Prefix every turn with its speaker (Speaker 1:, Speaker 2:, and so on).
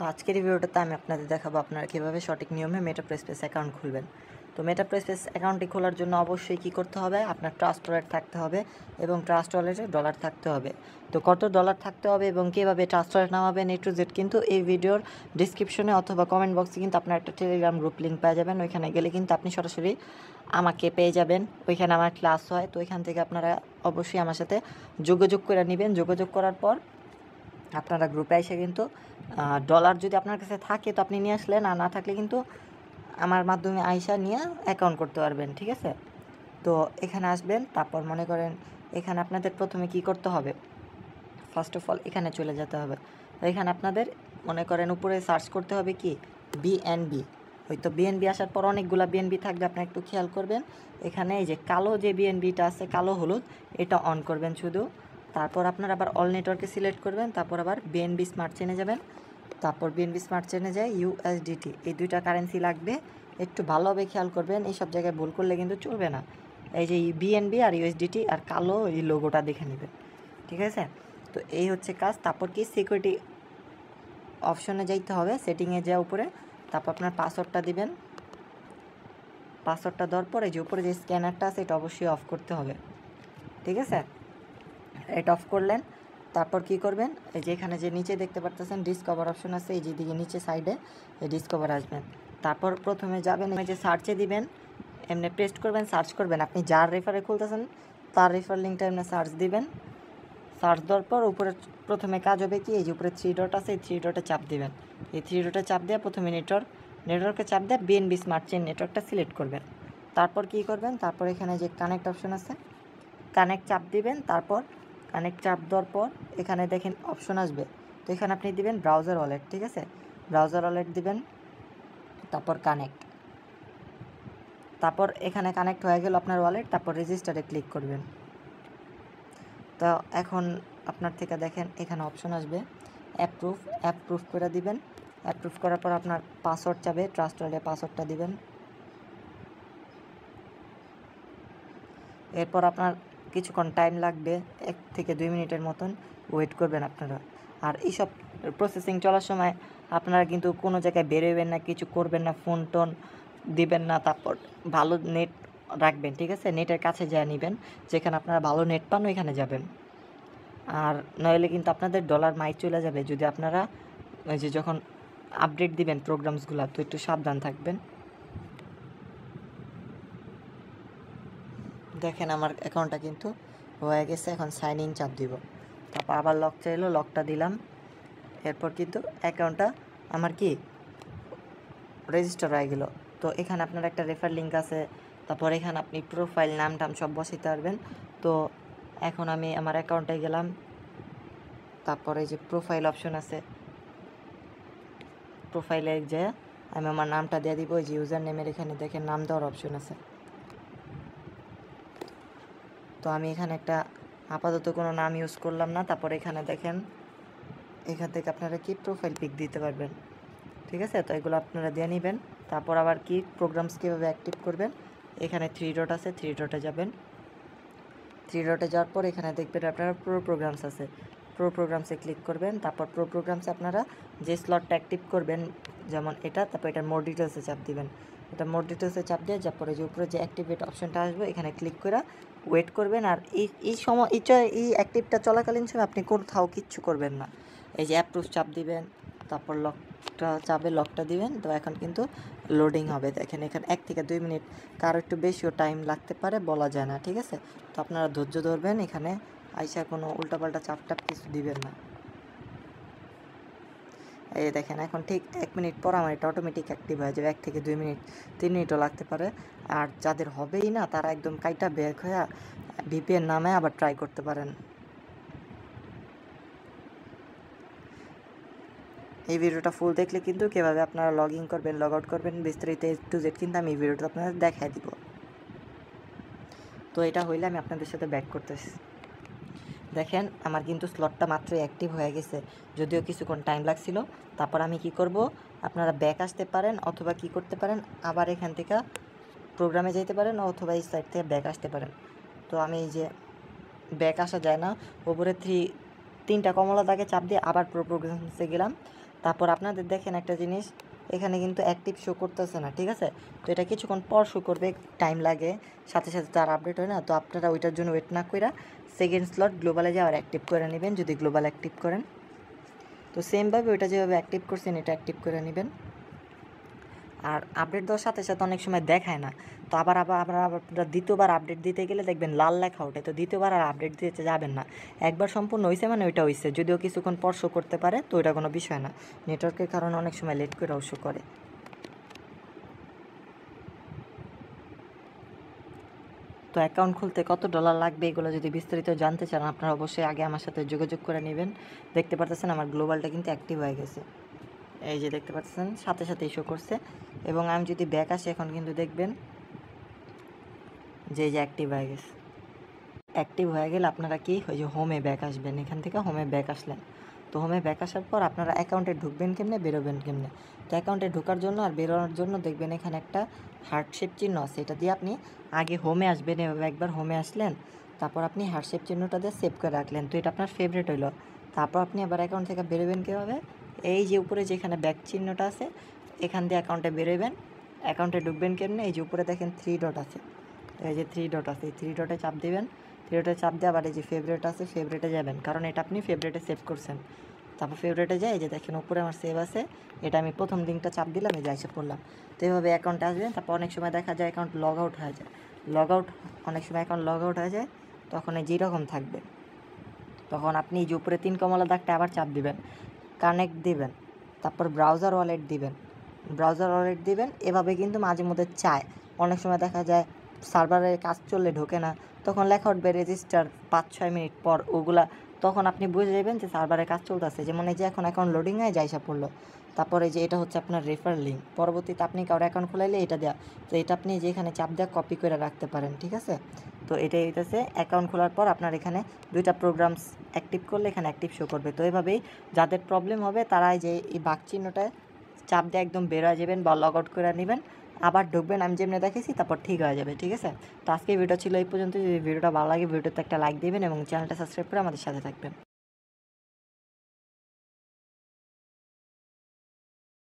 Speaker 1: তো আজকের এই ভিডিওটাতে আমি আপনাদের দেখাবো আপনারা কীভাবে সঠিক নিয়মে মেটাপ্রেসপেস অ্যাকাউন্ট খুলবেন। তো মেটাপ্রেসপেস অ্যাকাউন্টটি খোলার জন্য অবশ্যই কী করতে হবে, আপনার ট্রাস্ট ওয়ালেট থাকতে হবে এবং ট্রাস্ট ওয়ালেটে ডলার থাকতে হবে। তো কত ডলার থাকতে হবে এবং কীভাবে ট্রাস্ট ওয়ালেট নামাবেন A to Z কিন্তু এই ভিডিওর ডিসক্রিপশনে অথবা কমেন্ট বক্সে কিন্তু আপনার একটা টেলিগ্রাম গ্রুপ লিঙ্ক পেয়ে যাবেন। ওইখানে গেলে কিন্তু আপনি সরাসরি আমাকে পেয়ে যাবেন। ওইখানে আমার ক্লাস হয়, তো ওইখান থেকে আপনারা অবশ্যই আমার সাথে যোগাযোগ করে নেবেন। যোগাযোগ করার পর আপনারা গ্রুপে এসে কিন্তু ডলার যদি আপনার কাছে থাকে তো আপনি নিয়ে আসলেন, আর না থাকলে কিন্তু আমার মাধ্যমে আইসা নিয়ে অ্যাকাউন্ট করতে পারবেন, ঠিক আছে। তো এখানে আসবেন, তারপর মনে করেন এখানে আপনাদের প্রথমে কি করতে হবে, ফার্স্ট অফ অল এখানে চলে যেতে হবে। তো এখানে আপনাদের মনে করেন উপরে সার্চ করতে হবে কি বিএনবি। ওই তো বিএনবি আসার পর অনেকগুলো বিএনবি থাকবে, আপনি একটু খেয়াল করবেন। এখানে এই যে কালো যে বিএনবিটা আছে, কালো হলুদ, এটা অন করবেন শুধু। তারপর আপনার আবার অল নেটওয়ার্কে সিলেক্ট করবেন, তারপর আবার বিএনবি স্মার্ট চেনে যাবেন। তারপর বিএনবি স্মার্ট চেনে যায় ইউএসডিটি, এই দুইটা কারেন্সি লাগবে, একটু ভালোভাবে খেয়াল করবেন, এই সব জায়গায় ভুল করলে কিন্তু চলবে না। এই যে বিএনবি আর ইউএসডিটি আর কালো এই লোগোটা দেখে নেবেন, ঠিক আছে। তো এই হচ্ছে কাজ। তারপর কি সিকিউরিটি অপশনে যাইতে হবে, সেটিংয়ে যাওয়ার উপরে, তারপর আপনার পাসওয়ার্ডটা দিবেন। পাসওয়ার্ডটা দেওয়ার পরে যে উপরে যে স্ক্যানারটা আছে এটা অবশ্যই অফ করতে হবে, ঠিক আছে। এটা অফ করলেন, তারপর কি করবেন, এই যে এখানে যে নিচে দেখতে পারতেছেন ডিসকভার অপশন আছে, এই যেদিকে নিচে সাইডে এই ডিসকভার আসবেন। তারপর প্রথমে যাবেন এই যে সার্চে দিবেন, এমনি পেস্ট করবেন, সার্চ করবেন, আপনি যার রেফারে খুলতেছেন তার রেফার লিঙ্কটা এমনি সার্চ দিবেন। সার্চ দেওয়ার পর উপরে প্রথমে কাজ হবে কি, এই যে উপরে 3 ডট আছে, এই 3 ডটে চাপ দিবেন। এই 3 ডটে চাপ দিয়ে প্রথমে নেটওয়ার্কে চাপ দিয়ে বিএনবি স্মার্ট চেইন নেটওয়ার্কটা সিলেক্ট করবেন। তারপর কি করবেন, তারপর এখানে যে কানেক্ট অপশন আছে, কানেক্ট চাপ দিবেন। তারপর কানেক্ট চাপ দেওয়ার পর এখানে দেখেন অপশন আসবে, তো এখানে আপনি দিবেন ব্রাউজার ওয়ালেট, ঠিক আছে। ব্রাউজার ওয়ালেট দিবেন, তারপর কানেক্ট। তারপর এখানে কানেক্ট হয়ে গেল আপনার ওয়ালেট, তারপর রেজিস্টারে ক্লিক করবেন। তো এখন আপনার থেকে দেখেন এখানে অপশন আসবে অ্যাপ্রুভ করে দিবেন। অ্যাপ্রুভ করার পর আপনার পাসওয়ার্ড চাবে, ট্রাস্ট ওয়ালেটে পাসওয়ার্ডটা দিবেন। এরপর আপনার কিছুক্ষণ টাইম লাগবে, 1 থেকে 2 মিনিটের মতন ওয়েট করবেন আপনারা। আর এইসব প্রসেসিং চলার সময় আপনারা কিন্তু কোনো জায়গায় বেরোবেন না, কিছু করবেন না, ফোন টোন দিবেন না। তারপর ভালো নেট রাখবেন, ঠিক আছে। নেটের কাছে যা নেবেন, যেখানে আপনারা ভালো নেট পান ওইখানে যাবেন। আর নইলে কিন্তু আপনাদের ডলার মাই চলে যাবে যদি আপনারা ওই যে যখন আপডেট দিবেন প্রোগ্রামসগুলো, তো একটু সাবধান থাকবেন। দেখেন আমার অ্যাকাউন্টটা কিন্তু হয়ে গেছে, এখন সাইন ইন চাপ দিব। তারপর আবার লক চাইলো, লকটা দিলাম। এরপর কিন্তু অ্যাকাউন্টটা আমার কি রেজিস্টার হয়ে গেল। তো এখানে আপনার একটা রেফার লিঙ্ক আছে, তারপর এখানে আপনি প্রোফাইল নাম টাম সব বসাইতে পারবেন। তো এখন আমি আমার অ্যাকাউন্টে গেলাম, তারপরে এই যে প্রোফাইল অপশন আছে, প্রোফাইলে যে আমি আমার নামটা দিয়ে দিব। এই যে ইউজার নেমের এখানে দেখেন নাম দেওয়ার অপশন আছে। তো আমি এখানে একটা আপাতত কোনো নাম ইউজ করলাম না। তারপর এখানে দেখেন এখান থেকে আপনারা কি প্রোফাইল পিক দিতে পারবেন, ঠিক আছে। তো এগুলো আপনারা দিয়ে নেবেন। তারপর আবার কি প্রোগ্রামস কীভাবে অ্যাক্টিভ করবেন, এখানে 3 ডট আছে, 3 ডটে যাবেন। 3 ডটে যাওয়ার পর এখানে দেখবেন আপনারা প্রো প্রোগ্রামস আছে, প্রো প্রোগ্রামসে ক্লিক করবেন। তারপর প্রো প্রোগ্রামসে আপনারা যে স্লটটা অ্যাক্টিভ করবেন, যেমন এটা, তারপর এটা মোর ডিটেলসে চাপ দিবেন। এটা মোর ডিটেলসে চাপ দিয়ে তারপরে যে উপরে যে অ্যাক্টিভেট অপশনটা আসবে এখানে ক্লিক করে ওয়েট করবেন। আর এই সময় এই অ্যাক্টিভটা চলাকালীন সময় আপনি কোথাও কিচ্ছু করবেন না। এই যে অ্যাপ্রুভ চাপ দিবেন, তারপর লকটা চাপে লকটা দিবেন। তো এখন কিন্তু লোডিং হবে, দেখেন এখানে 1 থেকে 2 মিনিট, কারো একটু বেশিও টাইম লাগতে পারে, বলা যায় না, ঠিক আছে। তো আপনারা ধৈর্য ধরবেন, এখানে আইসা কোনো উল্টাপাল্টা চাপ টাপ কিছু দিবেন না। এই দেখেন এখন ঠিক 1 মিনিট পর আমার এটা অটোমেটিক অ্যাক্টিভ হয়ে যাবে। 1 থেকে 2 মিনিট, 3 মিনিটও লাগতে পারে। আর যাদের হবেই না তারা একদম কাইটা বের হয়ে ভিপিএন নামে আবার ট্রাই করতে পারেন। এই ভিডিওটা ফুল দেখলে কিন্তু কীভাবে আপনারা লগ ইন করবেন, লগ আউট করবেন, বিস্তারিত A to Z কিন্তু আমি এই ভিডিওটা আপনাদের দেখাই দিব। তো এটা হইলে আমি আপনাদের সাথে ব্যাক করতেছি। দেখেন আমার কিন্তু স্লটটা মাত্র অ্যাক্টিভ হয়ে গেছে, যদিও কিছুক্ষণ টাইম লাগছিল। তারপর আমি কি করব, আপনারা ব্যাক আসতে পারেন অথবা কি করতে পারেন, আবার এখান থেকে প্রোগ্রামে যেতে পারেন অথবা এই সাইড থেকে ব্যাক আসতে পারেন। তো আমি এই যে ব্যাক আসা যায় না, উপরে 3টা কমলা দাগে চাপ দিয়ে আবার প্রো প্রোগ্রামসে গেলাম। তারপর আপনাদের দেখেন একটা জিনিস, এখানে কিন্তু অ্যাক্টিভ শো করতেছে না, ঠিক আছে? তো এটা কিছুক্ষণ পর শো করবে, টাইম লাগে, সাথে সাথে তার আপডেট হয় না। তো আপনারা ওইটার জন্য ওয়েট না করে সেকেন্ড স্লট গ্লোবালে যাওয়ার অ্যাক্টিভ করে নেবেন যদি গ্লোবাল অ্যাক্টিভ করেন। তো সেমভাবে ওইটা যেভাবে অ্যাক্টিভ করছেন এটা অ্যাক্টিভ করে নেবেন। আর আপডেট দেওয়ার সাথে সাথে অনেক সময় দেখায় না, তো আবার দ্বিতীয়বার আপডেট দিতে গেলে দেখবেন লাল লেখা ওঠে, তো দ্বিতীয়বার আর আপডেট দিতে যাবেন না। একবার সম্পূর্ণ হয়েছে মানে ওইটা হয়েছে, যদিও কিছুক্ষণ পর শো করতে পারে, তো ওইটা কোনো বিষয় না। নেটওয়ার্কের কারণে অনেক সময় লেট করেও শো করে। তো অ্যাকাউন্ট খুলতে কত ডলার লাগবে এগুলো যদি বিস্তারিত জানতে চান আপনারা অবশ্যই আগে আমার সাথে যোগাযোগ করে নেবেন। দেখতে পারতেছেন আমার গ্লোবালটা কিন্তু অ্যাক্টিভ হয়ে গেছে, এই যে দেখতে পাচ্ছেন সাথে সাথে শো করছে। এবং আমি যদি ব্যাক আসি এখন কিন্তু দেখবেন যে অ্যাক্টিভ হয়ে গেছে। অ্যাক্টিভ হয়ে গেলে আপনারা কি ওই যে হোমে ব্যাক আসবেন, এখান থেকে হোমে ব্যাক আসলেন। তো হোমে ব্যাক আসার পর আপনারা অ্যাকাউন্টে ঢুকবেন কেমনে, বেরোবেন কেমনে। তো অ্যাকাউন্টে ঢোকার জন্য আর বেরোনোর জন্য দেখবেন এখানে একটা হার্টশেপ চিহ্ন আছে, এটা দিয়ে আপনি আগে হোমে আসবেন। এভাবে একবার হোমে আসলেন, তারপর আপনি হার্টশেপ চিহ্নটা দিয়ে সেভ করে রাখলেন, তো এটা আপনার ফেভারিট হইলো। তারপর আপনি আবার অ্যাকাউন্ট থেকে বেরোবেন কীভাবে, এই যে উপরে যেখানে ব্যাক চিহ্নটা আছে এখান দিয়ে অ্যাকাউন্টে বেরোবেন। অ্যাকাউন্টে ঢুকবেন কেমনে, এই যে উপরে দেখেন 3 ডট আছে, এই যে 3 ডট আছে, এই 3 ডটে চাপ দেবেন। 3 ডটে চাপ দিয়ে আবার এই যে ফেভারিট আছে ফেভারিটে যাবেন, কারণ এটা আপনি ফেভারিটে সেভ করছেন। তারপর ফেভারিটে যাই, এই যে দেখেন উপরে আমার সেভ আছে, এটা আমি প্রথম লিঙ্কটা চাপ দিলাম, এই যে এসে পড়লাম। তো এইভাবে অ্যাকাউন্টে আসবেন। তারপর অনেক সময় দেখা যায় অ্যাকাউন্ট লগ আউট হয়ে যায়, অনেক সময় অ্যাকাউন্ট লগ আউট হয়ে যায়, তখন এই যেরকম থাকবে, তখন আপনি এই যে উপরে 3 কমলা দাগটা আবার চাপ দিবেন, কানেক্ট দিবেন, তারপর ব্রাউজার ওয়ালেট দিবেন। এভাবে কিন্তু মাঝে মধ্যে চায়, অনেক সময় দেখা যায় সার্ভারে কাজ চললে ঢোকে না, তখন লেখা উঠবে রেজিস্টার 5-6 মিনিট পর, ওগুলা তখন আপনি বুঝে যাবেন যে সার্ভারে কাজ চলতেছে। যেমন এই যে এখন অ্যাকাউন্ট লোডিং হয়ে যাইসা পড়লো, তারপরে যে এটা হচ্ছে আপনার রেফার লিঙ্ক, পরবর্তীতে আপনি কারো অ্যাকাউন্ট খোলাইলে এটা দেওয়া, তো এটা আপনি যেখানে চাপ দেওয়া কপি করে রাখতে পারেন, ঠিক আছে? তো এটাই হইতেছে অ্যাকাউন্ট খোলার পর আপনার এখানে 2টা প্রোগ্রামস অ্যাক্টিভ করলে এখানে অ্যাক্টিভ শো করবে। তো এভাবেই যাদের প্রবলেম হবে তারা যে এই বাক চিহ্নটায় চাপ দিয়ে একদম বের হয়ে যাবেন বা লগ আউট করে নেবেন, আবার ঢুকবেন আমি যেমনি দেখেছি, তারপর ঠিক হয়ে যাবে, ঠিক আছে? তো আজকে ভিডিও ছিল এই পর্যন্ত। যদি ভিডিওটা ভালো লাগে ভিডিওতে একটা লাইক দিবেন এবং চ্যানেলটা সাবস্ক্রাইব করে আমাদের সাথে থাকবেন।